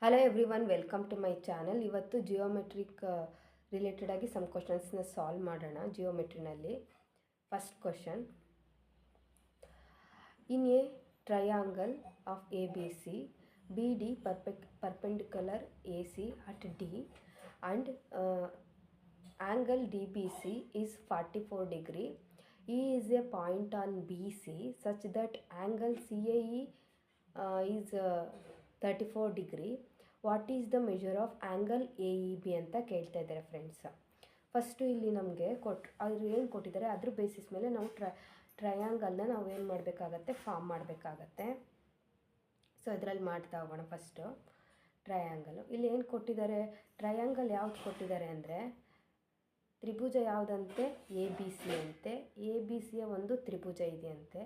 Hello everyone, welcome to my channel. ಇವತ್ತು geometric related ಆಗಿ some ಕ್ವಶನ್ಸ್ನ ಸಾಲ್ವ್ ಮಾಡೋಣ. ಜಿಯೋಮೆಟ್ರಿನಲ್ಲಿ first question, in a triangle of A B C B D perpendicular AC at D and angle DBC is 44 degree. E is a point on BC such that angle CAE is 34 degree. What is the measure of angle A E B ಅಂತ ಕೇಳ್ತಾ ಇದ್ದಾರೆ friends. First ಇಲ್ಲಿ ನಮಗೆ ಅದ್ರ ಏನು ಕೊಟ್ಟಿದ್ದಾರೆ ಅದ್ರ basis ಮೇಲೆ ನಾವು ಟ್ರಯಾಂಗಲ್ನ ನಾವು ಏನು ಮಾಡಬೇಕಾಗತ್ತೆ, ಫಾರ್ಮ್ ಮಾಡಬೇಕಾಗತ್ತೆ. ಸೊ ಇದರಲ್ಲಿ ಮಾಡ್ತಾ ಹೋಗೋಣ. ಫಸ್ಟು ಟ್ರಯಾಂಗಲು ಇಲ್ಲಿ ಏನು ಕೊಟ್ಟಿದ್ದಾರೆ, ಟ್ರಯಾಂಗಲ್ ಯಾವ್ದು ಕೊಟ್ಟಿದ್ದಾರೆ ಅಂದರೆ ತ್ರಿಭುಜ ಯಾವುದಂತೆ, ಎ ಬಿ ಸಿ ಅಂತೆ. ಎ ಬಿ ಸಿಯ ಒಂದು ತ್ರಿಭುಜ ಇದೆಯಂತೆ,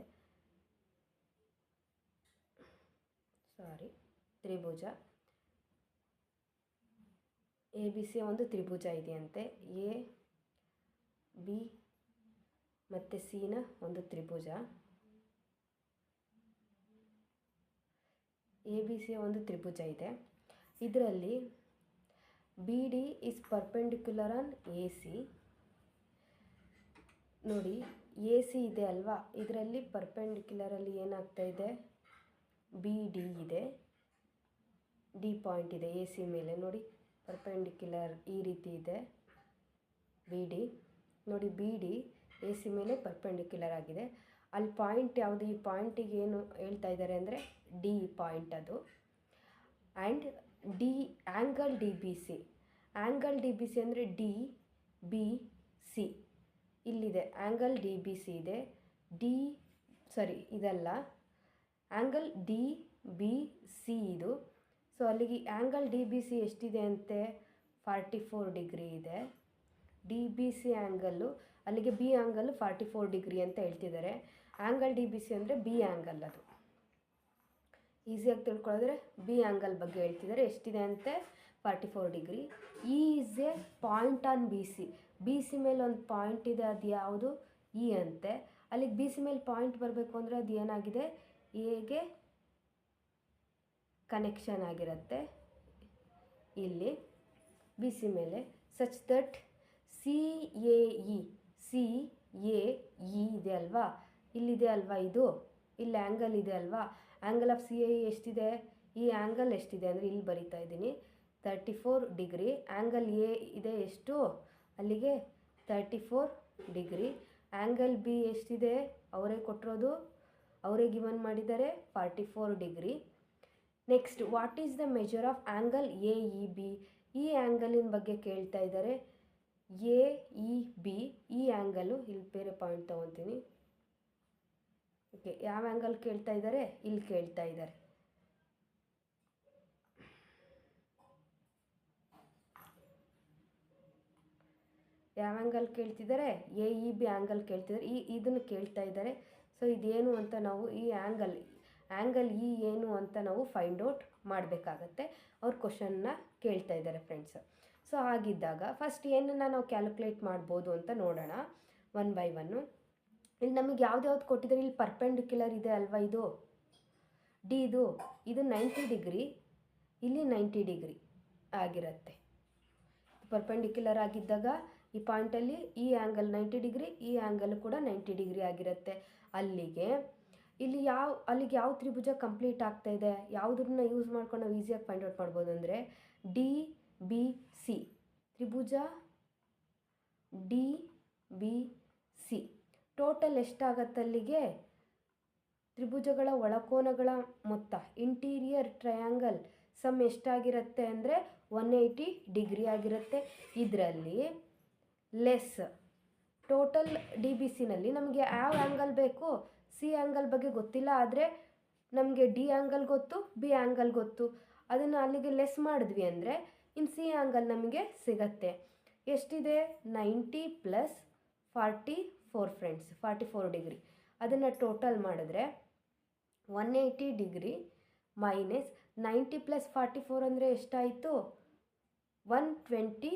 ತ್ರಿಭುಜ ಎ ಬಿ ಸಿಯ ಒಂದು ತ್ರಿಭುಜ ಇದೆಯಂತೆ. ಎ ಬಿ ಮತ್ತು ಸಿನ ಒಂದು ತ್ರಿಭುಜ, ಎ ಬಿ ಸಿಯ ಒಂದು ತ್ರಿಭುಜ ಇದೆ. ಇದರಲ್ಲಿ B D is perpendicular on A C. ನೋಡಿ, ಎ ಸಿ ಇದೆ ಅಲ್ವಾ, ಇದರಲ್ಲಿ ಪರ್ಪೆಂಡಿಕ್ಯುಲರಲ್ಲಿ ಏನಾಗ್ತಾ ಇದೆ, ಬಿ ಡಿ ಇದೆ, ಡಿ ಪಾಯಿಂಟ್ ಇದೆ ಎ ಸಿ ಮೇಲೆ. ನೋಡಿ, ಪರ್ಪೆಂಡಿಕ್ಯುಲರ್ ಈ ರೀತಿ ಇದೆ ಬಿ ಡಿ. ನೋಡಿ, ಬಿ ಡಿ ಎ ಸಿ ಮೇಲೆ ಪರ್ಪೆಂಡಿಕ್ಯುಲರ್ ಆಗಿದೆ. ಅಲ್ಲಿ ಪಾಯಿಂಟ್ ಯಾವುದು, ಈ ಪಾಯಿಂಟಿಗೆ ಏನು ಹೇಳ್ತಾ ಇದ್ದಾರೆ ಅಂದರೆ ಡಿ ಪಾಯಿಂಟ್ ಅದು. And D angle D B C, angle D B C ಅಂದರೆ ಡಿ ಬಿ ಸಿ ಇಲ್ಲಿದೆ. ಆ್ಯಂಗಲ್ ಡಿ ಬಿ ಸಿ ಇದೆ, ಇದಲ್ಲ, ಆ್ಯಂಗಲ್ ಡಿ ಬಿ ಸಿ ಇದು. ಸೊ ಅಲ್ಲಿಗೆ ಆ್ಯಂಗಲ್ ಡಿ ಬಿ ಸಿ ಎಷ್ಟಿದೆ ಅಂತೆ, 44 ಡಿಗ್ರಿ ಇದೆ. ಡಿ ಬಿ ಸಿ ಆ್ಯಂಗಲ್ಲು, ಅಲ್ಲಿಗೆ ಬಿ ಆ್ಯಂಗಲ್ಲು 44 ಡಿಗ್ರಿ ಅಂತ ಹೇಳ್ತಿದ್ದಾರೆ. ಆ್ಯಂಗಲ್ ಡಿ ಬಿ ಸಿ ಅಂದರೆ ಬಿ ಆ್ಯಂಗಲ್, ಅದು ಈಸಿಯಾಗಿ ತಿಳ್ಕೊಳ್ಳೋದ್ರೆ ಬಿ ಆ್ಯಂಗಲ್ ಬಗ್ಗೆ ಹೇಳ್ತಿದ್ದಾರೆ. ಎಷ್ಟಿದೆ ಅಂತೆ, 44 degree. E is A point on B C. B C ಮೇಲೆ ಒಂದು ಪಾಯಿಂಟ್ ಇದೆ, ಅದು ಯಾವುದು, ಇ ಅಂತೆ. ಅಲ್ಲಿಗೆ ಬಿ ಸಿ ಮೇಲೆ ಪಾಯಿಂಟ್ ಬರಬೇಕು ಅಂದರೆ ಅದು ಏನಾಗಿದೆ, ಎಗೆ ಕನೆಕ್ಷನ್ ಆಗಿರುತ್ತೆ ಇಲ್ಲಿ ಬಿ ಸಿ ಮೇಲೆ. Such that C A E ಇದೆ ಅಲ್ವಾ, ಇಲ್ಲಿದೆ ಅಲ್ವಾ, ಇಲ್ಲಿ ಆ್ಯಂಗಲ್ ಇದೆ ಅಲ್ವಾ. Angle of C A E ಎಷ್ಟಿದೆ, ಈ ಆ್ಯಂಗಲ್ ಎಷ್ಟಿದೆ ಅಂದರೆ ಇಲ್ಲಿ ಬರಿತಾ ಇದ್ದೀನಿ 34 ಡಿಗ್ರಿ. ಆ್ಯಂಗಲ್ ಎ ಇದೆ ಎಷ್ಟು, ಅಲ್ಲಿಗೆ 34 ಡಿಗ್ರಿ. ಆ್ಯಂಗಲ್ ಬಿ ಎಷ್ಟಿದೆ, ಅವರೇ ಕೊಟ್ಟಿರೋದು, ಅವರೇ ಗಿವನ್ ಮಾಡಿದ್ದಾರೆ 44 degree. Next, what is the measure of angle A E B. ಈ ಆ್ಯಂಗಲಿನ ಬಗ್ಗೆ ಕೇಳ್ತಾ ಇದ್ದಾರೆ. ಎ ಇ ಬಿ ಈ ಆ್ಯಂಗಲು, ಇಲ್ಲಿ ಬೇರೆ ಪಾಯಿಂಟ್ ತೊಗೊತೀನಿ. ಓಕೆ, ಯಾವ ಆ್ಯಂಗಲ್ ಕೇಳ್ತಾ ಇದ್ದಾರೆ, ಇಲ್ಲಿ ಕೇಳ್ತಾ ಇದ್ದಾರೆ. ಯಾವ ಆ್ಯಂಗಲ್ ಕೇಳ್ತಿದ್ದಾರೆ, ಎ ಇ ಬಿ ಆ್ಯಂಗಲ್ ಕೇಳ್ತಿದ್ದಾರೆ, ಇದನ್ನು ಕೇಳ್ತಾ ಇದ್ದಾರೆ. ಸೊ ಇದೇನು ಅಂತ ನಾವು ಈ ಆ್ಯಂಗಲ್ ಇ ಏನು ಅಂತ ನಾವು ಫೈಂಡ್ ಔಟ್ ಮಾಡಬೇಕಾಗತ್ತೆ. ಅವ್ರ ಕ್ವಶನ್ನ ಕೇಳ್ತಾ ಇದ್ದಾರೆ ಫ್ರೆಂಡ್ಸ್. ಸೊ ಹಾಗಿದ್ದಾಗ ಫಸ್ಟ್ ಏನನ್ನು ನಾವು ಕ್ಯಾಲ್ಕುಲೇಟ್ ಮಾಡ್ಬೋದು ಅಂತ ನೋಡೋಣ ಒನ್ ಬೈ ಒನ್ನು. ಇಲ್ಲಿ ನಮಗೆ ಯಾವ್ದು ಕೊಟ್ಟಿದ್ದಾರೆ, ಇಲ್ಲಿ ಪರ್ಪೆಂಡಿಕ್ಯುಲರ್ ಇದೆ ಅಲ್ವಾ, ಇದು ಡಿ, ಇದು 90 ಡಿಗ್ರಿ, ಇಲ್ಲಿ 90 ಡಿಗ್ರಿ ಆಗಿರುತ್ತೆ. ಪರ್ಪೆಂಡಿಕ್ಯುಲರ್ ಆಗಿದ್ದಾಗ ಈ ಪಾಯಿಂಟಲ್ಲಿ ಈ ಆ್ಯಂಗಲ್ 90 ಡಿಗ್ರಿ, ಈ ಆ್ಯಂಗಲ್ ಕೂಡ 90 ಡಿಗ್ರಿ ಆಗಿರುತ್ತೆ. ಅಲ್ಲಿಗೆ ಯಾವ ತ್ರಿಭುಜ ಕಂಪ್ಲೀಟ್ ಆಗ್ತಾ ಇದೆ, ಯಾವುದನ್ನ ಯೂಸ್ ಮಾಡ್ಕೊಂಡು ನಾವು ಈಸಿಯಾಗಿ ಫೈಂಡ್ ಔಟ್ ಮಾಡ್ಬೋದು ಅಂದರೆ ಡಿ ಬಿ ಸಿ ತ್ರಿಭುಜ ಡಿ ಬಿ ಸಿ. ಟೋಟಲ್ ಎಷ್ಟಾಗತ್ತೆ, ಅಲ್ಲಿಗೆ ತ್ರಿಭುಜಗಳ ಒಳಕೋನಗಳ ಮೊತ್ತ, ಇಂಟೀರಿಯರ್ ಟ್ರಯಾಂಗಲ್ ಸಮ್ ಎಷ್ಟಾಗಿರುತ್ತೆ ಅಂದರೆ 180 ಡಿಗ್ರಿ ಆಗಿರುತ್ತೆ. ಇದರಲ್ಲಿ ಲೆಸ್ ಟೋಟಲ್ ಡಿ ಬಿ ಸಿನಲ್ಲಿ ನಮಗೆ ಯಾವ ಆ್ಯಂಗಲ್ ಬೇಕು, ಸಿ ಆ್ಯಂಗಲ್ ಬಗ್ಗೆ ಗೊತ್ತಿಲ್ಲ, ಆದರೆ ನಮಗೆ ಡಿ ಆ್ಯಂಗಲ್ ಗೊತ್ತು, ಬಿ ಆ್ಯಂಗಲ್ ಗೊತ್ತು. ಅದನ್ನು ಅಲ್ಲಿಗೆ ಲೆಸ್ ಮಾಡಿದ್ವಿ ಅಂದರೆ ಇನ್ನು ಸಿ ಆ್ಯಂಗಲ್ ನಮಗೆ ಸಿಗತ್ತೆ. ಎಷ್ಟಿದೆ, 90 + 44 ಫ್ರೆಂಡ್ಸ್, 44 ಡಿಗ್ರಿ. ಅದನ್ನು ಟೋಟಲ್ ಮಾಡಿದ್ರೆ 180 ಡಿಗ್ರಿ ಮೈನಸ್ 90 + 44 ಅಂದರೆ ಎಷ್ಟಾಯಿತು, 120.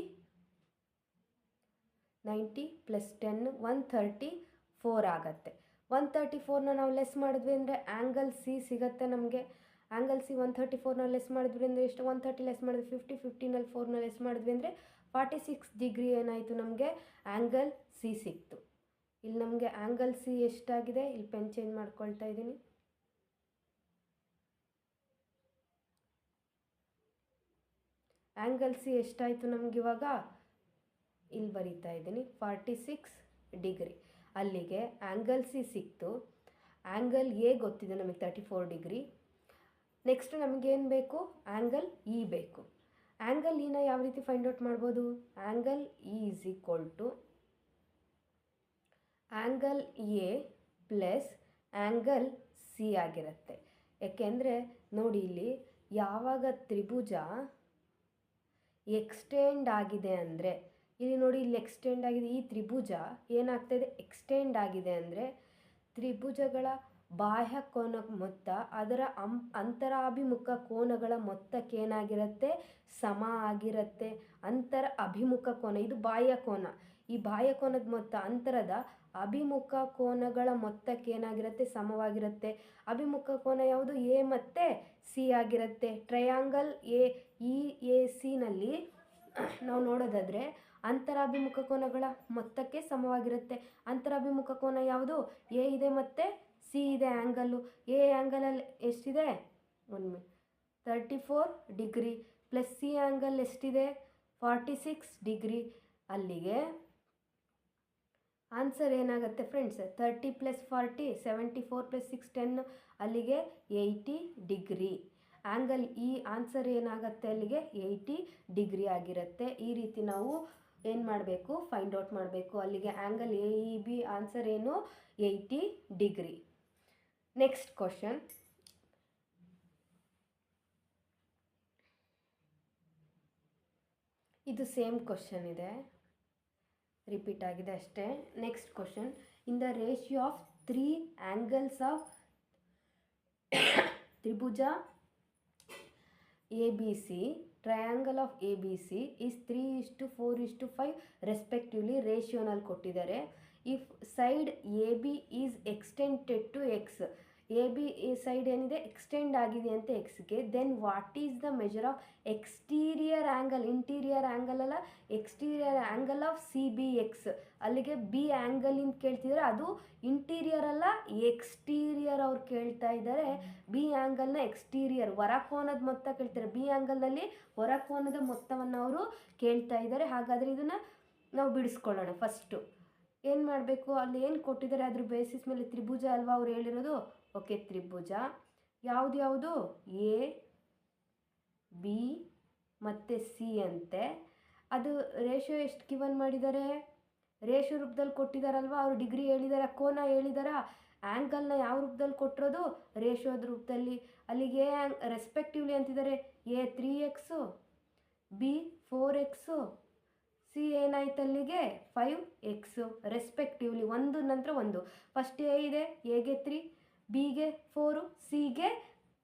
90 + 10 134 ಆಗುತ್ತೆ. 134ನ ನಾವು ಲೆಸ್ ಮಾಡಿದ್ವಿ ಅಂದರೆ ಆ್ಯಂಗಲ್ ಸಿ ಸಿಗುತ್ತೆ ನಮಗೆ. ಆ್ಯಂಗಲ್ ಸಿ 134ನ ಲೆಸ್ ಮಾಡಿದ್ವಿ ಅಂದರೆ ಎಷ್ಟು 130 ಲೆಸ್ ಮಾಡಿದ್ವಿ 50, 50ನಲ್ಲಿ 4ನ ಲೆಸ್ ಮಾಡಿದ್ವಿ ಅಂದರೆ 46 ಡಿಗ್ರಿ ಏನಾಯಿತು ನಮಗೆ ಆ್ಯಂಗಲ್ ಸಿ ಸಿಕ್ತು. ಇಲ್ಲಿ ನಮಗೆ ಆ್ಯಂಗಲ್ ಸಿ ಎಷ್ಟಾಗಿದೆ, ಇಲ್ಲಿ ಪೆನ್ ಚೇಂಜ್ ಮಾಡ್ಕೊಳ್ತಾ ಇದ್ದೀನಿ. ಆ್ಯಂಗಲ್ ಸಿ ಎಷ್ಟಾಯಿತು ನಮ್ಗೆ ಇವಾಗ, ಇಲ್ಲಿ ಬರೀತಾ ಇದ್ದೀನಿ 46 ಡಿಗ್ರಿ. ಅಲ್ಲಿಗೆ ಆ್ಯಂಗಲ್ ಸಿ ಸಿಕ್ತು. ಆ್ಯಂಗಲ್ ಎ ಗೊತ್ತಿದೆ ನಮಗೆ 34 ಡಿಗ್ರಿ. ನೆಕ್ಸ್ಟ್ ನಮಗೇನು ಬೇಕು, ಆ್ಯಂಗಲ್ ಇ ಬೇಕು. ಆ್ಯಂಗಲ್ ಇನ ಯಾವ ರೀತಿ ಫೈಂಡ್ ಔಟ್ ಮಾಡ್ಬೋದು, angle E is equal to angle A plus angle C ಆಗಿರುತ್ತೆ. ಏಕೆಂದರೆ ನೋಡಿ ಇಲ್ಲಿ ಯಾವಾಗ ತ್ರಿಭುಜ ಎಕ್ಸ್ಟೆಂಡ್ ಆಗಿದೆ ಅಂದರೆ, ಇಲ್ಲಿ ನೋಡಿ ಇಲ್ಲಿ ಎಕ್ಸ್ಟೆಂಡ್ ಆಗಿದೆ, ಈ ತ್ರಿಭುಜ ಏನಾಗ್ತಾಯಿದೆ ಎಕ್ಸ್ಟೆಂಡ್ ಆಗಿದೆ ಅಂದರೆ ತ್ರಿಭುಜಗಳ ಬಾಹ್ಯ ಕೋನ ಮೊತ್ತ ಅದರ ಅಂತರಾಭಿಮುಖ ಕೋನಗಳ ಮೊತ್ತಕ್ಕೆ ಏನಾಗಿರುತ್ತೆ, ಸಮ ಆಗಿರುತ್ತೆ. ಅಂತರ ಅಭಿಮುಖ ಕೋನ ಇದು ಬಾಹ್ಯ ಕೋನ, ಈ ಬಾಹ್ಯ ಕೋನದ ಮೊತ್ತ ಅಂತರದ ಅಭಿಮುಖ ಕೋನಗಳ ಮೊತ್ತಕ್ಕೆ ಏನಾಗಿರುತ್ತೆ, ಸಮವಾಗಿರುತ್ತೆ. ಅಭಿಮುಖ ಕೋನ ಯಾವುದು, ಎ ಮತ್ತು ಸಿ ಆಗಿರುತ್ತೆ. ಟ್ರಯಾಂಗಲ್ ಎ ಸಿನಲ್ಲಿ ನಾವು ನೋಡೋದಾದರೆ ಅಂತರಾಭಿಮುಖ ಕೋನಗಳ ಮೊತ್ತಕ್ಕೆ ಸಮವಾಗಿರುತ್ತೆ. ಅಂತರಾಭಿಮುಖ ಕೋನ ಯಾವುದು, ಎ ಇದೆ ಮತ್ತು ಸಿ ಇದೆ. ಆ್ಯಂಗಲ್ಲು ಎ ಆ್ಯಂಗಲಲ್ಲಿ ಎಷ್ಟಿದೆ 34 ಡಿಗ್ರಿ ಪ್ಲಸ್ ಸಿ ಆ್ಯಂಗಲ್ ಎಷ್ಟಿದೆ 46 ಡಿಗ್ರಿ. ಅಲ್ಲಿಗೆ ಆನ್ಸರ್ ಏನಾಗುತ್ತೆ ಫ್ರೆಂಡ್ಸ್, 30 + 40 74 + 6 10, ಅಲ್ಲಿಗೆ 80 ಡಿಗ್ರಿ. ಆ್ಯಂಗಲ್ ಈ ಆನ್ಸರ್ ಏನಾಗುತ್ತೆ ಅಲ್ಲಿಗೆ 80 ಡಿಗ್ರಿ ಆಗಿರುತ್ತೆ. ಈ ರೀತಿ ನಾವು ಏನು ಮಾಡಬೇಕು, ಫೈಂಡ್ ಔಟ್ ಮಾಡಬೇಕು. ಅಲ್ಲಿಗೆ angle A E B answer ಏನು 80 ಡಿಗ್ರಿ. ನೆಕ್ಸ್ಟ್ ಕ್ವಶನ್, ಇದು ಸೇಮ್ ಕ್ವಶನ್ ಇದೆ, ರಿಪೀಟ್ ಆಗಿದೆ ಅಷ್ಟೇ. ನೆಕ್ಸ್ಟ್ ಕ್ವಶನ್, in the ratio of 3 angles of ತ್ರಿಭುಜ ABC, triangle of ABC is 3:4:5 respectively ರೇಷಿಯೋನಲ್ಲಿ ಕೊಟ್ಟಿದ್ದಾರೆ. If side AB is extended to X, A B side ಏನಿದೆ ಎಕ್ಸ್ಟೆಂಡ್ ಆಗಿದೆ ಅಂತ ಎಕ್ಸ್ಗೆ, then what is the measure of exterior angle, interior angle ಅಲ್ಲ exterior angle of CBX. ಅಲ್ಲಿಗೆ B ಆ್ಯಂಗಲಿಂದ ಕೇಳ್ತಿದ್ದಾರೆ, ಅದು ಇಂಟೀರಿಯರ್ ಅಲ್ಲ ಎಕ್ಸ್ಟೀರಿಯರ್ ಅವ್ರು ಕೇಳ್ತಾ ಇದ್ದಾರೆ. ಬಿ ಆ್ಯಂಗಲ್ನ ಎಕ್ಸ್ಟೀರಿಯರ್ ಹೊರಕೋನದ ಮೊತ್ತ ಕೇಳ್ತಾರೆ, ಬಿ ಆ್ಯಂಗಲ್ನಲ್ಲಿ ಹೊರಕೋನದ ಮೊತ್ತವನ್ನು ಅವರು ಕೇಳ್ತಾ ಇದ್ದಾರೆ. ಹಾಗಾದರೆ ಇದನ್ನು ನಾವು ಬಿಡಿಸ್ಕೊಳ್ಳೋಣ. ಫಸ್ಟು ಏನು ಮಾಡಬೇಕು, ಅಲ್ಲಿ ಏನು ಕೊಟ್ಟಿದ್ದಾರೆ ಅದ್ರ ಬೇಸಿಸ್ ಮೇಲೆ ತ್ರಿಭುಜ ಅಲ್ವಾ ಅವ್ರು ಹೇಳಿರೋದು. ಓಕೆ, ತ್ರಿಭುಜ ಯಾವುದು ಎ ಬಿ ಮತ್ತು ಸಿ ಅಂತೆ. ಅದು ರೇಷಿಯೋ ಎಷ್ಟು ಗಿವನ್ ಮಾಡಿದ್ದಾರೆ, ರೇಷಿಯೋ ರೂಪದಲ್ಲಿ ಕೊಟ್ಟಿದ್ದಾರಲ್ವ, ಅವರು ಡಿಗ್ರಿ ಹೇಳಿದ್ದಾರೆ, ಕೋನ ಹೇಳಿದಾರ. ಆ್ಯಂಗಲ್ನ ಯಾವ ರೂಪದಲ್ಲಿ ಕೊಟ್ಟಿರೋದು, ರೇಷಿಯೋದ ರೂಪದಲ್ಲಿ. ಅಲ್ಲಿಗೆ ರೆಸ್ಪೆಕ್ಟಿವ್ಲಿ ಅಂತಿದ್ದಾರೆ, A 3x, B 4x, C ಏನಾಯ್ತು ಅಲ್ಲಿಗೆ 5x ರೆಸ್ಪೆಕ್ಟಿವ್ಲಿ, ಒಂದು ನಂತರ ಒಂದು. ಫಸ್ಟ್ ಎ ಇದೆ, ಎಗೆ 3, ಬಿಗೆ 4, ಸಿಗೆ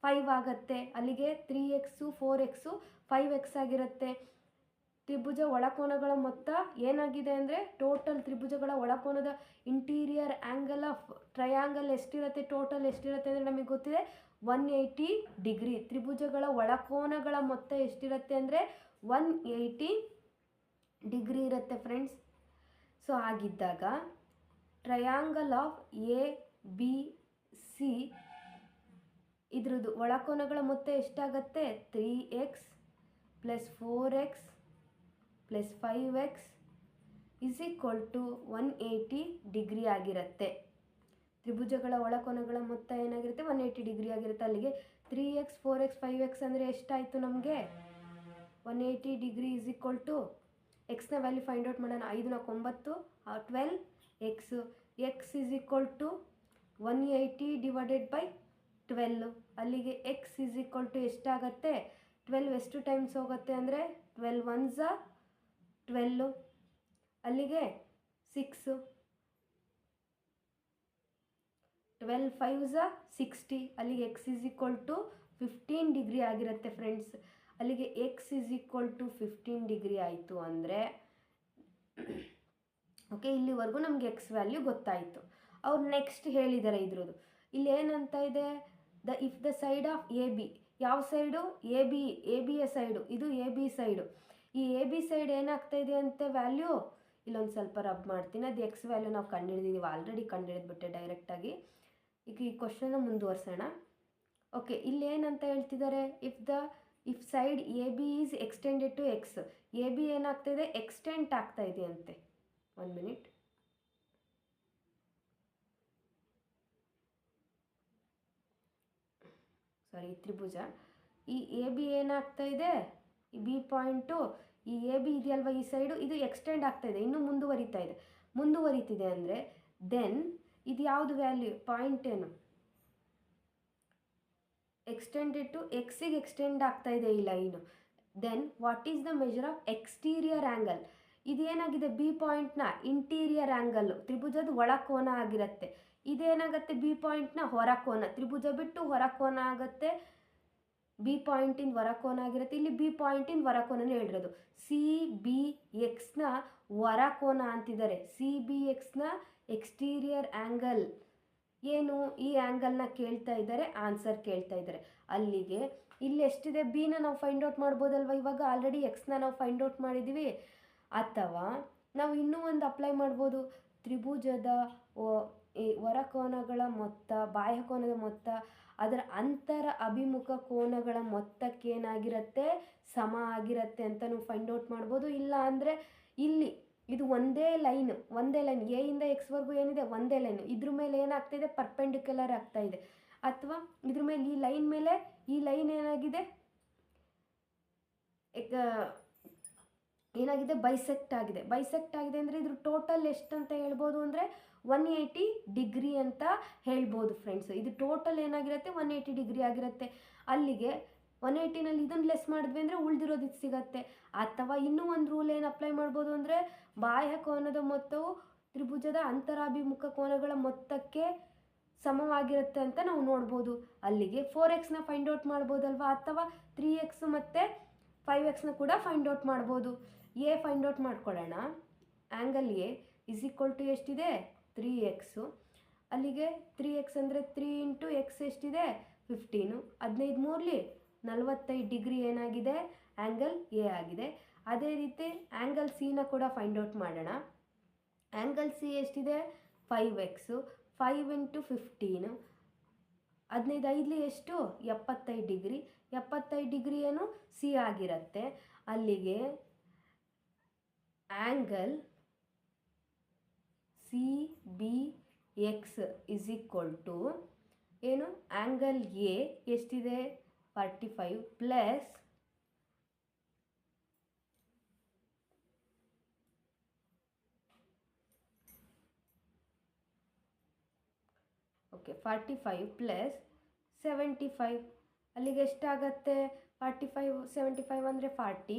5 ಆಗುತ್ತೆ. ಅಲ್ಲಿಗೆ 3x 4x 5x ಆಗಿರುತ್ತೆ. ತ್ರಿಭುಜ ಒಳಕೋನಗಳ ಮೊತ್ತ ಏನಾಗಿದೆ ಅಂದರೆ, ಟೋಟಲ್ ತ್ರಿಭುಜಗಳ ಒಳಕೋನದ ಇಂಟೀರಿಯರ್ ಆ್ಯಂಗಲ್ ಆಫ್ ಟ್ರಯಾಂಗಲ್ ಎಷ್ಟಿರುತ್ತೆ, ಟೋಟಲ್ ಎಷ್ಟಿರುತ್ತೆ ಅಂದರೆ ನಮಗೆ ಗೊತ್ತಿದೆ 180 ಡಿಗ್ರಿ. ತ್ರಿಭುಜಗಳ ಒಳಕೋನಗಳ ಮೊತ್ತ ಎಷ್ಟಿರುತ್ತೆ ಅಂದರೆ 180 ಡಿಗ್ರಿ ಇರುತ್ತೆ ಫ್ರೆಂಡ್ಸ್. ಸೊ ಆಗಿದ್ದಾಗ triangle of A B C ಇದ್ರದ್ದು ಒಳಕೋನಗಳ ಮೊತ್ತ ಎಷ್ಟಾಗುತ್ತೆ, 3x + 4x + 5x = 180 ಡಿಗ್ರಿ ಆಗಿರುತ್ತೆ. ತ್ರಿಭುಜಗಳ ಒಳಕೋನಗಳ ಮೊತ್ತ ಏನಾಗಿರುತ್ತೆ 180 ಡಿಗ್ರಿ ಆಗಿರುತ್ತೆ. ಅಲ್ಲಿಗೆ 3x 4x 5x ಅಂದರೆ ಎಷ್ಟಾಯಿತು ನಮಗೆ 180 ಡಿಗ್ರಿ = ಎಕ್ಸ್ನ ವ್ಯಾಲ್ಯೂ ಫೈಂಡ್ ಔಟ್ ಮಾಡೋಣ. 5 × 9 12x, x = 180 / 12. ಅಲ್ಲಿಗೆ x = ಎಷ್ಟಾಗತ್ತೆ 12 ಎಷ್ಟು ಟೈಮ್ಸ್ ಹೋಗುತ್ತೆ ಅಂದರೆ 12 1s 12, ಅಲ್ಲಿಗೆ 6, 12 5s 60, ಅಲ್ಲಿಗೆ x = 15 ಡಿಗ್ರಿ ಆಗಿರುತ್ತೆ ಫ್ರೆಂಡ್ಸ್. ಅಲ್ಲಿಗೆ x = 15 ಡಿಗ್ರಿ ಆಯಿತು ಅಂದರೆ, ಓಕೆ ಇಲ್ಲಿವರೆಗೂ ನಮಗೆ ಎಕ್ಸ್ ವ್ಯಾಲ್ಯೂ ಗೊತ್ತಾಯಿತು. ಅವ್ರು ನೆಕ್ಸ್ಟ್ ಹೇಳಿದ್ದಾರೆ ಇದ್ರದ್ದು, ಇಲ್ಲಿ ಏನಂತ ಇದೆ, if the side of A B ಯಾವ ಸೈಡು? ಎ ಬಿಯ ಸೈಡು. ಇದು ಎ ಬಿ ಸೈಡು. ಈ ಎ ಬಿ ಸೈಡ್ ಏನಾಗ್ತಾ ಇದೆ ಅಂತೆ ವ್ಯಾಲ್ಯೂ? ಇಲ್ಲೊಂದು ಸ್ವಲ್ಪ ರಬ್ ಮಾಡ್ತೀನಿ. ಅದು ಎಕ್ಸ್ ವ್ಯಾಲ್ಯೂ ನಾವು ಕಂಡುಹಿಡಿದಿದ್ದೀವಿ, ಆಲ್ರೆಡಿ ಕಂಡುಹಿಡಿದ್ಬಿಟ್ಟೆ ಡೈರೆಕ್ಟಾಗಿ. ಈಗ ಈ ಕ್ವಶನ್ನ ಮುಂದುವರ್ಸೋಣ. ಓಕೆ, ಇಲ್ಲಿ ಏನಂತ ಹೇಳ್ತಿದ್ದಾರೆ? If side A B is extended to X. A B ಏನಾಗ್ತಾ ಇದೆ? ಎಕ್ಸ್ಟೆಂಟ್ ಆಗ್ತಾ ಇದೆ ಅಂತೆ. 1 ಮಿನಿಟ್. ಸಾರಿ, ತ್ರಿಭುಜ. ಈ ಎ ಬಿ ಏನಾಗ್ತಾ ಇದೆ? ಈ ಬಿ ಪಾಯಿಂಟು, ಈ ಎ ಬಿ ಇದೆಯಲ್ವ ಈ ಸೈಡು, ಇದು ಎಕ್ಸ್ಟೆಂಡ್ ಆಗ್ತಾ ಇದೆ, ಇನ್ನೂ ಮುಂದುವರಿತಿದೆ ಅಂದರೆ ದೆನ್ ಇದು ಯಾವುದು ವ್ಯಾಲ್ಯೂ? ಪಾಯಿಂಟ್ ಏನು? ಎಕ್ಸ್ಟೆಂಡೆಡ್ ಟು ಎಕ್ಸಿಗೆ ಎಕ್ಸ್ಟೆಂಡ್ ಆಗ್ತಾ ಇದೆ ಈ line. Then what is the measure of exterior angle? ಇದೇನಾಗಿದೆ? ಬಿ ಪಾಯಿಂಟ್ನ ಇಂಟೀರಿಯರ್ ಆ್ಯಂಗಲ್ಲು, ತ್ರಿಭುಜದ ಒಳಕೋನ ಆಗಿರುತ್ತೆ. ಇದೇನಾಗುತ್ತೆ? ಬಿ ಪಾಯಿಂಟ್ನ ಹೊರಕೋನ, ತ್ರಿಭುಜ ಬಿಟ್ಟು ಹೊರಕೋನ ಆಗುತ್ತೆ. ಬಿ ಪಾಯಿಂಟಿಂದ ಹೊರಕೋನ ಆಗಿರುತ್ತೆ. ಇಲ್ಲಿ ಬಿ ಪಾಯಿಂಟಿಂದ ಹೊರಕೋನನೇ ಹೇಳಿರೋದು. ಸಿ ಬಿ ಎಕ್ಸ್ನ ಹೊರಕೋನ ಅಂತಿದ್ದಾರೆ. ಸಿ ಬಿ ಎಕ್ಸ್ನ ಎಕ್ಸ್ಟೀರಿಯರ್ ಆ್ಯಂಗಲ್ ಏನು? ಈ ಆ್ಯಂಗಲ್ನ ಕೇಳ್ತಾ ಇದ್ದಾರೆ, ಆನ್ಸರ್ ಕೇಳ್ತಾ ಇದ್ದಾರೆ. ಅಲ್ಲಿಗೆ ಇಲ್ಲಿ ಎಷ್ಟಿದೆ? ಬಿನ ನಾವು ಫೈಂಡ್ ಔಟ್ ಮಾಡ್ಬೋದಲ್ವ ಇವಾಗ? ಆಲ್ರೆಡಿ ಎಕ್ಸ್ನ ನಾವು ಫೈಂಡ್ ಔಟ್ ಮಾಡಿದ್ದೀವಿ. ಅಥವಾ ನಾವು ಇನ್ನೂ ಒಂದು ಅಪ್ಲೈ ಮಾಡ್ಬೋದು. ತ್ರಿಭುಜದ ಹೊರಕೋನಗಳ ಮೊತ್ತ, ಬಾಹ್ಯಕೋನದ ಮೊತ್ತ, ಅದರ ಅಂತರ ಅಭಿಮುಖ ಕೋನಗಳ ಮೊತ್ತಕ್ಕೇನಾಗಿರುತ್ತೆ? ಸಮ ಆಗಿರುತ್ತೆ ಅಂತಲೂ ಫೈಂಡ್ ಔಟ್ ಮಾಡ್ಬೋದು. ಇಲ್ಲ ಅಂದರೆ ಇಲ್ಲಿ ಇದು ಒಂದೇ ಲೈನ್ ಎ ಇಂದ ಎಕ್ಸ್ವರೆಗೂ ಏನಿದೆ? ಒಂದೇ ಲೈನು. ಇದ್ರ ಮೇಲೆ ಏನಾಗ್ತಾಯಿದೆ? ಪರ್ಪೆಂಡಿಕ್ಯುಲರ್ ಆಗ್ತಾ ಇದೆ. ಅಥವಾ ಇದ್ರ ಮೇಲೆ ಈ ಲೈನ್ ಮೇಲೆ ಈ ಲೈನ್ ಏನಾಗಿದೆ? ಬೈಸೆಕ್ಟ್ ಆಗಿದೆ ಅಂದರೆ ಇದ್ರ ಟೋಟಲ್ ಎಷ್ಟು ಅಂತ ಹೇಳ್ಬೋದು ಅಂದರೆ 180 ಡಿಗ್ರಿ ಅಂತ ಹೇಳ್ಬೋದು ಫ್ರೆಂಡ್ಸ್. ಇದು ಟೋಟಲ್ ಏನಾಗಿರುತ್ತೆ? 180 ಡಿಗ್ರಿ ಆಗಿರುತ್ತೆ. ಅಲ್ಲಿಗೆ 180ನಲ್ಲಿ ಇದನ್ನು ಲೆಸ್ ಮಾಡಿದ್ವಿ ಅಂದರೆ ಉಳಿದಿರೋದು ಇದು ಸಿಗತ್ತೆ. ಅಥವಾ ಇನ್ನೂ ಒಂದು ರೂಲ್ ಏನು ಅಪ್ಲೈ ಮಾಡ್ಬೋದು ಅಂದರೆ ಬಾಹ್ಯ ಕೋನದ ಮೊತ್ತವು ತ್ರಿಭುಜದ ಅಂತರಾಭಿಮುಖ ಕೋನಗಳ ಮೊತ್ತಕ್ಕೆ ಸಮವಾಗಿರುತ್ತೆ ಅಂತ ನಾವು ನೋಡ್ಬೋದು. ಅಲ್ಲಿಗೆ 4xನ ಫೈಂಡ್ ಔಟ್ ಮಾಡ್ಬೋದಲ್ವ? ಅಥವಾ 3x ಮತ್ತು 5xನ ಕೂಡ ಫೈಂಡ್ ಔಟ್ ಮಾಡ್ಬೋದು. ಎ ಫೈಂಡ್ ಔಟ್ ಮಾಡ್ಕೊಳ್ಳೋಣ. Angle A is equal to ಎಷ್ಟಿದೆ? 3x. ಅಲ್ಲಿಗೆ 3x ಅಂದರೆ 3 ಇಂಟು ಎಕ್ಸ್ ಎಷ್ಟಿದೆ? 15. 15 ಮೂರಲಿ 45 ಡಿಗ್ರಿ ಏನಾಗಿದೆ? ಆ್ಯಂಗಲ್ ಎ ಆಗಿದೆ. ಅದೇ ರೀತಿ ಆ್ಯಂಗಲ್ ಸಿನ ಕೂಡ ಫೈಂಡ್ ಔಟ್ ಮಾಡೋಣ. ಆ್ಯಂಗಲ್ ಸಿ ಎಷ್ಟಿದೆ? 5x. 5 ಇಂಟು 15. 15 5ಲಿ ಎಷ್ಟು? 75 ಡಿಗ್ರಿ. 75 ಡಿಗ್ರಿ ಏನು? ಸಿ ಆಗಿರುತ್ತೆ. ಅಲ್ಲಿಗೆ angle C B X is equal to ಏನು? ಆ್ಯಂಗಲ್ ಎ ಎಷ್ಟಿದೆ? 45 ಪ್ಲಸ್ ಓಕೆ 45 ಪ್ಲಸ್ 75. ಅಲ್ಲಿಗೆ ಎಷ್ಟಾಗತ್ತೆ? 45 75 ಅಂದರೆ 40.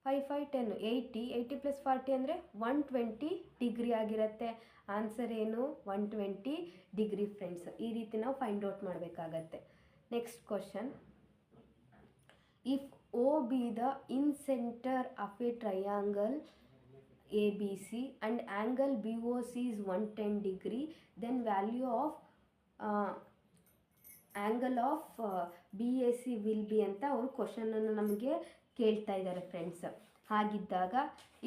5 5 10 80. 80 ಪ್ಲಸ್ 40 ಅಂದರೆ 120 ಡಿಗ್ರಿ ಆಗಿರುತ್ತೆ. ಆನ್ಸರ್ ಏನು? 120 ಡಿಗ್ರಿ ಫ್ರೆಂಡ್ಸ್. ಈ ರೀತಿ ನಾವು ಫೈಂಡ್ ಔಟ್ ಮಾಡಬೇಕಾಗತ್ತೆ. Next question. If O be the incentre of a triangle ABC and angle BOC is 110 degree, then value of angle of BAC will be ಅಂತ ಅವರು ಕ್ವಶನನ್ನು ನಮಗೆ ಕೇಳ್ತಾ ಇದ್ದಾರೆ ಫ್ರೆಂಡ್ಸ್. ಹಾಗಿದ್ದಾಗ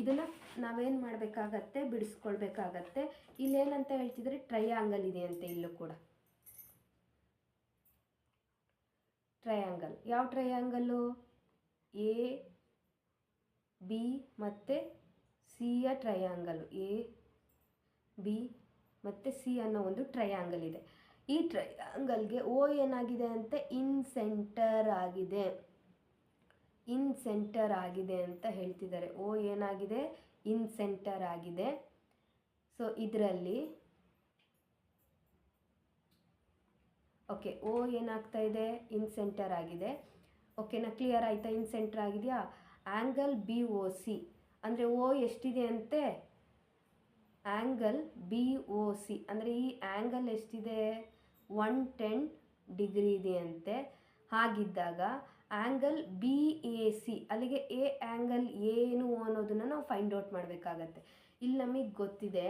ಇದನ್ನು ನಾವೇನು ಮಾಡಬೇಕಾಗತ್ತೆ? ಬಿಡಿಸ್ಕೊಳ್ಬೇಕಾಗತ್ತೆ. ಇಲ್ಲೇನಂತ ಹೇಳ್ತಿದ್ದಾರೆ? ಟ್ರಯಾಂಗಲ್ ಇದೆ ಅಂತ. ಇಲ್ಲೂ ಕೂಡ ಟ್ರಯಾಂಗಲ್. ಯಾವ ಟ್ರಯಾಂಗಲ್ಲು? ಎ ಬಿ ಮತ್ತು ಸಿಯ ಟ್ರಯಾಂಗಲ್. ಎ ಬಿ ಮತ್ತು ಸಿ ಅನ್ನೋ ಒಂದು ಟ್ರಯಾಂಗಲ್ ಇದೆ. ಈ ಟ್ರಯಾಂಗಲ್ಗೆ ಓ ಏನಾಗಿದೆ ಅಂತೆ? ಇನ್ ಸೆಂಟರ್ ಆಗಿದೆ ಅಂತ ಹೇಳ್ತಿದ್ದಾರೆ. ಓ ಏನಾಗಿದೆ? ಇನ್ ಸೆಂಟರ್ ಆಗಿದೆ. ಸೊ ಇದರಲ್ಲಿ ಓಕೆ, ಓ ಏನಾಗ್ತಾ ಇದೆ? ಇನ್ ಸೆಂಟರ್ ಆಗಿದೆ. ಓಕೆನಾ? ಕ್ಲಿಯರ್ ಆಯಿತಾ? ಇನ್ ಸೆಂಟರ್ ಆಗಿದೆಯಾ? ಆ್ಯಂಗಲ್ ಬಿ ಒ ಸಿ ಅಂದರೆ ಓ ಎಷ್ಟಿದೆ ಅಂತೆ? ಆ್ಯಂಗಲ್ ಬಿ ಒ ಸಿ ಅಂದರೆ ಈ ಆ್ಯಂಗಲ್ ಎಷ್ಟಿದೆ? 110 ಡಿಗ್ರಿ ಇದೆ ಅಂತೆ. ಹಾಗಿದ್ದಾಗ ಆ್ಯಂಗಲ್ ಬಿ ಎ ಸಿ, ಅಲ್ಲಿಗೆ ಎ ಆ್ಯಂಗಲ್ ಏನು ಅನ್ನೋದನ್ನು ನಾವು ಫೈಂಡ್ ಔಟ್ ಮಾಡಬೇಕಾಗತ್ತೆ. ಇಲ್ಲಿ ನಮಗೆ ಗೊತ್ತಿದೆ,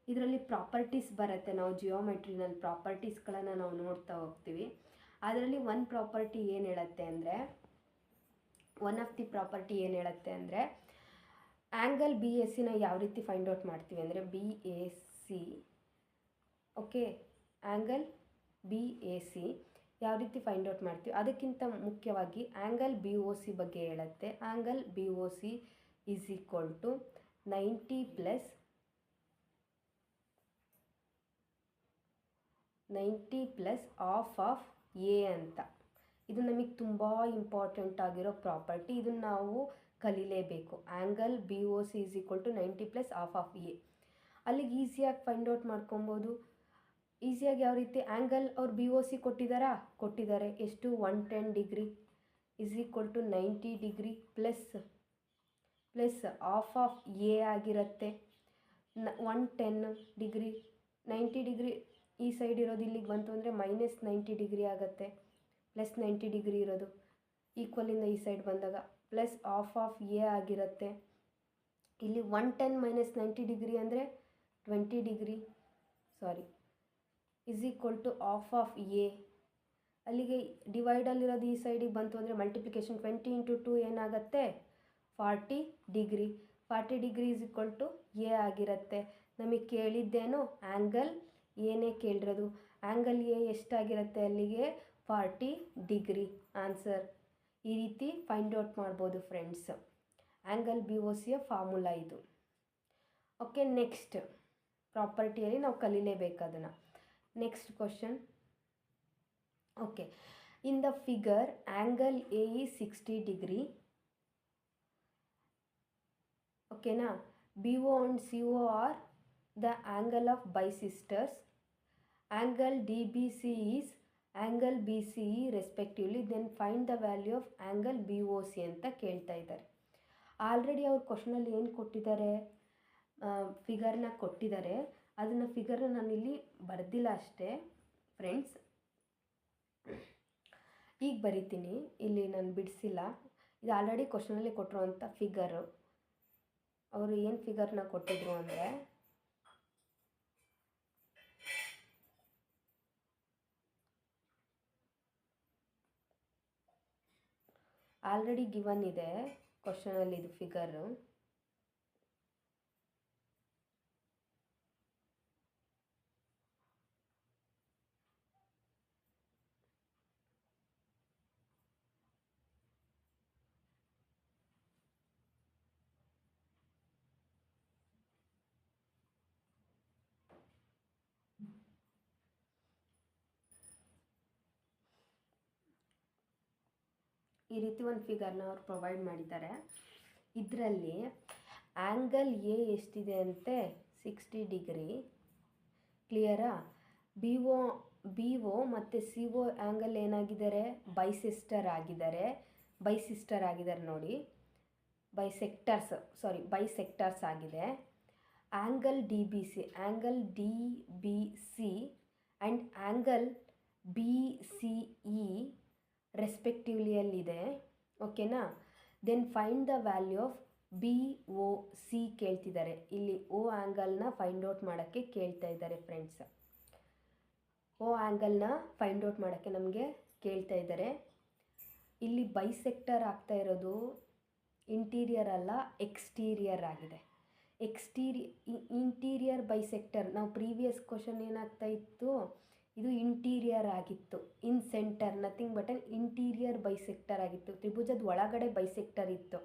ಇದರಲ್ಲಿ ಪ್ರಾಪರ್ಟೀಸ್ ಬರುತ್ತೆ. ನಾವು ಜಿಯೋಮೆಟ್ರಿನಲ್ಲಿ ಪ್ರಾಪರ್ಟೀಸ್ಗಳನ್ನು ನಾವು ನೋಡ್ತಾ ಹೋಗ್ತೀವಿ. ಅದರಲ್ಲಿ ಒನ್ ಪ್ರಾಪರ್ಟಿ ಏನು ಹೇಳುತ್ತೆ ಅಂದರೆ, ಒನ್ ಆಫ್ ದಿ ಪ್ರಾಪರ್ಟಿ ಏನು ಹೇಳುತ್ತೆ ಅಂದರೆ, ಆ್ಯಂಗಲ್ ಬಿ ಎ ಸಿನ ಯಾವ ರೀತಿ ಫೈಂಡ್ ಔಟ್ ಮಾಡ್ತೀವಿ ಅಂದರೆ, B A C, okay, angle B A C ಯಾವ ರೀತಿ ಫೈಂಡ್ ಔಟ್ ಮಾಡ್ತೀವಿ, ಅದಕ್ಕಿಂತ ಮುಖ್ಯವಾಗಿ ಆ್ಯಂಗಲ್ ಬಿ ಒ ಸಿ ಬಗ್ಗೆ ಹೇಳುತ್ತೆ. Angle B O C is equal to 90 plus half of A ಅಂತ. ಇದು ನಮಗೆ ತುಂಬ ಇಂಪಾರ್ಟೆಂಟ್ ಆಗಿರೋ ಪ್ರಾಪರ್ಟಿ, ಇದನ್ನು ನಾವು ಕಲೀಲೇಬೇಕು. Angle B O C is equal to 90 plus half of A. ಅಲ್ಲಿಗೆ ಈಸಿಯಾಗಿ ಫೈಂಡ್ ಔಟ್ ಮಾಡ್ಕೊಬೋದು. ಈಸಿಯಾಗಿ ಯಾವ ರೀತಿ, ಆ್ಯಂಗಲ್ ಅವ್ರು ಬಿ ಒ ಸಿ ಕೊಟ್ಟಿದ್ದಾರೆ ಎಷ್ಟು, 110 degree is equal to 90 degree plus half of A ಆಗಿರುತ್ತೆ 110 ಡಿಗ್ರಿ. 90 ಡಿಗ್ರಿ ಈ ಸೈಡ್ ಇರೋದು ಇಲ್ಲಿಗೆ ಬಂತು ಅಂದರೆ ಮೈನಸ್ 90 ಡಿಗ್ರಿ ಆಗುತ್ತೆ, ಪ್ಲಸ್ 90 ಡಿಗ್ರಿ ಇರೋದು ಈಕ್ವಲಿಂದ ಈ ಸೈಡ್ ಬಂದಾಗ ಪ್ಲಸ್ ಆಫ್ ಆಫ್ ಎ ಆಗಿರುತ್ತೆ. ಇಲ್ಲಿ 110 ಮೈನಸ್ 90 ಡಿಗ್ರಿ ಅಂದರೆ 20 degree, sorry, is equal to half of A. ಅಲ್ಲಿಗೆ ಡಿವೈಡಲ್ಲಿರೋದು ಈ ಸೈಡಿಗೆ ಬಂತು ಅಂದರೆ ಮಲ್ಟಿಪ್ಲಿಕೇಶನ್ 20 ಇಂಟು 2 ಏನಾಗುತ್ತೆ, 40 degree. 40 degree is equal to A ಆಗಿರುತ್ತೆ. ನಮಗೆ ಕೇಳಿದ್ದೇನು, ಆ್ಯಂಗಲ್ ಏನೇ ಕೇಳಿರೋದು, ಆ್ಯಂಗಲ್ ಎ ಎಷ್ಟಾಗಿರುತ್ತೆ ಅಲ್ಲಿಗೆ 40 ಡಿಗ್ರಿ ಆನ್ಸರ್. ಈ ರೀತಿ ಫೈಂಡ್ ಔಟ್ ಮಾಡ್ಬೋದು ಫ್ರೆಂಡ್ಸ್. ಆ್ಯಂಗಲ್ ಬಿ ಒ ಸಿಯ ಫಾರ್ಮುಲಾ ಇದು. ಓಕೆ, ನೆಕ್ಸ್ಟ್ ಪ್ರಾಪರ್ಟಿಯಲ್ಲಿ ನಾವು ಕಲೀಲೇಬೇಕು ಅದನ್ನು. Next question. Okay, in the figure angle A is 60 degree. ಓಕೆನಾ, B O and C O are the angle of bisectors. Angle D B C is angle B C E respectively. Then find the value of angle B O C ಅಂತ ಕೇಳ್ತಾ ಇದ್ದಾರೆ. Already ಅವ್ರು ಕ್ವಶನಲ್ಲಿ ಏನು ಕೊಟ್ಟಿದ್ದಾರೆ, ಫಿಗರ್ನ ಕೊಟ್ಟಿದ್ದಾರೆ. ಅದನ್ನು ಫಿಗರ್ನ ನಾನಿಲ್ಲಿ ಬರೆದಿಲ್ಲ ಅಷ್ಟೇ ಫ್ರೆಂಡ್ಸ್, ಈಗ ಬರಿತೀನಿ, ಇಲ್ಲಿ ನಾನು ಬಿಡಿಸಿಲ್ಲ. ಇದು ಆಲ್ರೆಡಿ ಕ್ವಶನಲ್ಲಿ ಕೊಟ್ಟಿರುವಂಥ ಫಿಗರು. ಅವರು ಏನು ಫಿಗರ್ನ ಕೊಟ್ಟಿದ್ರು ಅಂದರೆ, ಆಲ್ರೆಡಿ ಗಿವನ್ ಇದೆ ಕ್ವಶನಲ್ಲಿ ಇದು ಫಿಗರು. ಈ ರೀತಿ ಒಂದು ಫಿಗರ್ನ ಅವ್ರು ಪ್ರೊವೈಡ್ ಮಾಡಿದ್ದಾರೆ. ಇದರಲ್ಲಿ ಆ್ಯಂಗಲ್ ಎ ಎಷ್ಟಿದೆ ಅಂತೆ, 60 ಡಿಗ್ರಿ. ಕ್ಲಿಯರಾ? ಬಿ ಒ ಮತ್ತು ಸಿ ಒ ಆ್ಯಂಗಲ್ ಏನಾಗಿದ್ದಾರೆ, ಬೈಸಿಸ್ಟರ್ ಆಗಿದ್ದಾರೆ ನೋಡಿ, ಬೈಸೆಕ್ಟರ್ಸ್ ಆಗಿದೆ. Angle D B C and angle B C E respectively ಅಲ್ಲಿದೆ. ಓಕೆನಾ? Then find the value of B O C ಕೇಳ್ತಿದ್ದಾರೆ. ಇಲ್ಲಿ ಓ ಆ್ಯಂಗಲ್ನ ಫೈಂಡ್ ಔಟ್ ಮಾಡೋಕ್ಕೆ ಕೇಳ್ತಾ ಇದ್ದಾರೆ ಫ್ರೆಂಡ್ಸ್. ಓ ಆ್ಯಂಗಲ್ನ ಫೈಂಡ್ ಔಟ್ ಮಾಡೋಕ್ಕೆ ನಮಗೆ ಕೇಳ್ತಾ ಇದ್ದಾರೆ. ಇಲ್ಲಿ ಬೈಸೆಕ್ಟರ್ ಆಗ್ತಾ ಇರೋದು ಇಂಟೀರಿಯರ್ ಅಲ್ಲ, ಎಕ್ಸ್ಟೀರಿಯರ್ ಆಗಿದೆ. ಇಂಟೀರಿಯರ್ ಬೈಸೆಕ್ಟರ್, ನಾವು ಪ್ರೀವಿಯಸ್ ಕ್ವಶನ್ ಏನಾಗ್ತಾ ಇತ್ತು, ಇದು ಇಂಟೀರಿಯರ್ ಆಗಿತ್ತು. Incenter nothing but an interior bisector ಆಗಿತ್ತು. ತ್ರಿಭುಜದ ಒಳಗಡೆ ಬೈಸೆಕ್ಟರ್ ಇತ್ತು.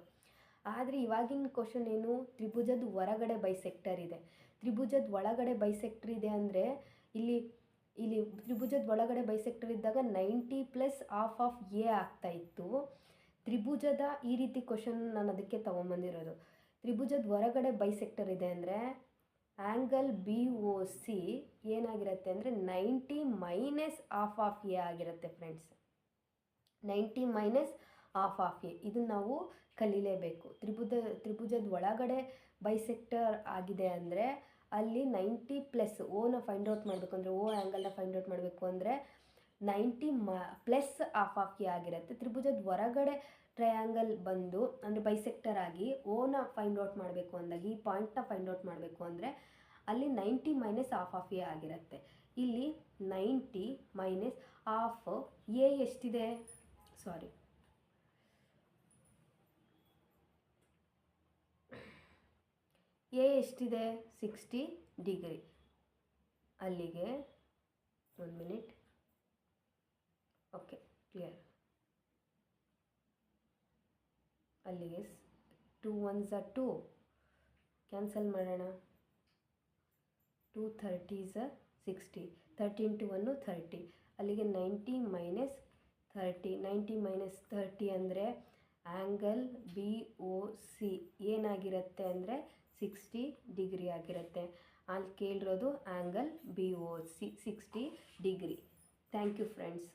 ಆದರೆ ಇವಾಗಿನ ಕ್ವಶನ್ ಏನು, ತ್ರಿಭುಜದ ಹೊರಗಡೆ ಬೈಸೆಕ್ಟರ್ ಇದೆ. ತ್ರಿಭುಜದ ಒಳಗಡೆ ಬೈಸೆಕ್ಟರ್ ಇದೆ ಅಂದರೆ ಇಲ್ಲಿ ತ್ರಿಭುಜದ ಒಳಗಡೆ ಬೈಸೆಕ್ಟರ್ ಇದ್ದಾಗ 90 ಪ್ಲಸ್ ಆಫ್ ಆಫ್ ಎ ಆಗ್ತಾ ಇತ್ತು. ತ್ರಿಭುಜದ ಈ ರೀತಿ ಕ್ವಶನ್ ನಾನು ಅದಕ್ಕೆ ತೊಗೊಂಬಂದಿರೋದು. ತ್ರಿಭುಜದ ಹೊರಗಡೆ ಬೈಸೆಕ್ಟರ್ ಇದೆ ಅಂದರೆ ಆ್ಯಂಗಲ್ ಬಿ ಒ ಸಿ ಏನಾಗಿರುತ್ತೆ ಅಂದರೆ 90 ಮೈನಸ್ ಆಫ್ ಆಫ್ ಎ ಆಗಿರುತ್ತೆ friends. 90 minus of of A, ಇದನ್ನು ನಾವು ಕಲೀಲೇಬೇಕು. ತ್ರಿಭುಜದ ಒಳಗಡೆ ಬೈಸೆಕ್ಟರ್ ಆಗಿದೆ ಅಂದರೆ ಅಲ್ಲಿ 90 ಪ್ಲಸ್ ಓನ ಫೈಂಡ್ ಔಟ್ ಮಾಡಬೇಕು ಅಂದರೆ, ಓ ಆ್ಯಂಗಲ್ನ ಫೈಂಡ್ ಔಟ್ ಮಾಡಬೇಕು ಅಂದರೆ 90 ಪ್ಲಸ್ ಆಫ್ ಆಫ್ ಎ ಆಗಿರುತ್ತೆ. ತ್ರಿಭುಜದ ಹೊರಗಡೆ ಟ್ರಯಾಂಗಲ್ ಬಂದು ಅಂದರೆ ಬೈಸೆಕ್ಟರ್ ಆಗಿ ಓನ ಫೈಂಡ್ ಔಟ್ ಮಾಡಬೇಕು ಅಂದಾಗ, ಈ ಪಾಯಿಂಟ್ನ ಫೈಂಡ್ ಔಟ್ ಮಾಡಬೇಕು ಅಂದರೆ ಅಲ್ಲಿ 90 ಮೈನಸ್ ಆಫ್ ಆಫ್ ಎ ಆಗಿರುತ್ತೆ. ಇಲ್ಲಿ 90 ಮೈನಸ್ ಹಾಫ್ ಎ ಎಷ್ಟಿದೆ, ಸಾರಿ ಎ ಎಷ್ಟಿದೆ 60 ಡಿಗ್ರಿ. ಅಲ್ಲಿಗೆ 1 ಮಿನಿಟ್, ಓಕೆ ಕ್ಲಿಯರ್. ಅಲ್ಲಿಗೆ 2 1s 2 ಕ್ಯಾನ್ಸಲ್ ಮಾಡೋಣ. 2 30s 60, 30 ಇಂಟು 1 30. ಅಲ್ಲಿಗೆ 90 ಮೈನಸ್ 30, 90 ಮೈನಸ್ 30 ಅಂದರೆ ಆ್ಯಂಗಲ್ ಬಿ ಒ ಸಿ ಏನಾಗಿರುತ್ತೆ ಅಂದರೆ 60 ಡಿಗ್ರಿ ಆಗಿರುತ್ತೆ. ಅಲ್ಲಿ ಕೇಳಿರೋದು angle B O C 60 degree. Thank you friends.